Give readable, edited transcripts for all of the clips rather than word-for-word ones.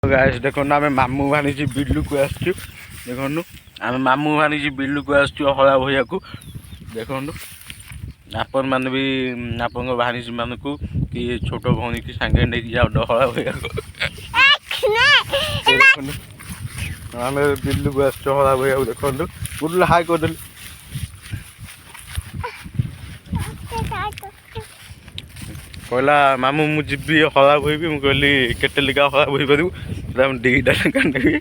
Guys देखो आम मामू भाणी बिलू को आसचु देखु आम मामू भाणी बिलू को आसचु हला भैया को देखु आपण मैंने भी आपण भाणी मान को कि छोट भौणी की सांगे नहीं जाओ हला भैया को आम बिलू को आसचु हला भैया को देखु गुडल हाय करदे कहला मामू मुझे हला बोईबी मुझे कहली केटे लिखा हला बोई पारू दीटा कानी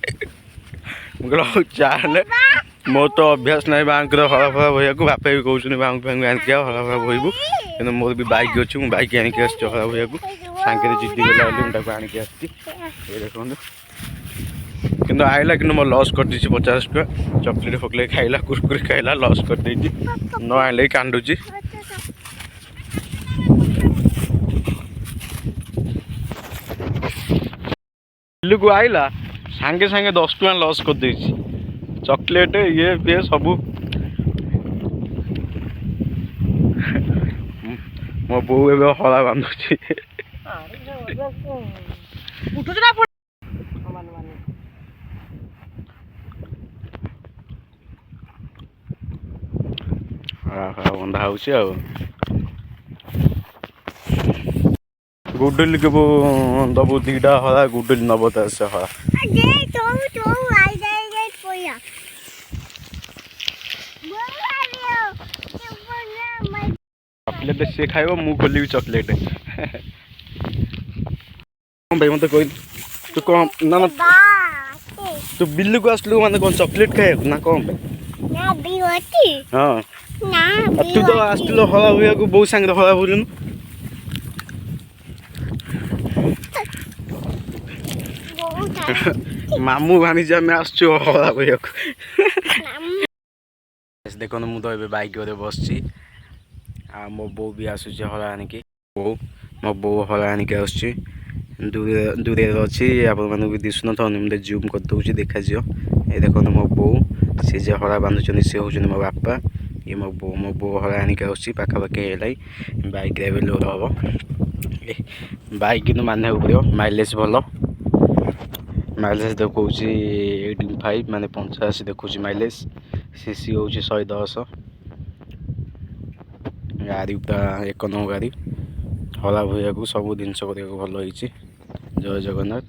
मुझे चाहे मोर तो अभ्यास ना बांक हला फला बोया को बापा भी कहते बांक फांक आनिक हला फला बोईबू कि मोर भी बाइक अच्छी मुझे बाइक आनिक आस हला बोया को सांगे जिद्दी गला मुझे आनिक आसी देखो कि आईला कि मैं लस कर 50 टका चॉकलेट फकलेट खाइला कुरकुरे खाइला लस कर न आइले कांदुची बिल्लू को आइला सांगे सांगे 10 टका लस कर चॉकलेट ये पे सब मो बो ए हला बांधुची बंधा हो गुडली के दबू दीटा हला गुडली नब तो हला चॉकलेट सी खाइब मु खोल चॉकलेट भाई मत कह तू कौन ना ना तू बिल्लू को आसलू माने कौन चॉकलेट खाए ना कौन हाँ तू तो आसलु हला भैया को बहुत सांगे हला बोलून मामू भाणी आम आसचु हला भैया को देखो मु तो ए बाइक बस मो बो भी आसूची हला आनिक बो मो बो हला आनिक आस दूर अच्छी आप भी दिशुन तो मुझे जूम कर दूसरी देखा ये देखो मो बो सी जे हला बांधुन सी हूँ मो बापा ये मो बो हला आनिक आखापाखि है बाइक लोड हम बाइक कि मानने पड़ो माइलेज भल माइलेज देखा 85 माने 85 देखा माइलेज सीसी हूँ 110 गाड़ी पूरा 1 नंबर गाड़ी हला भैया को सब जिनस भल हो जय जगन्नाथ।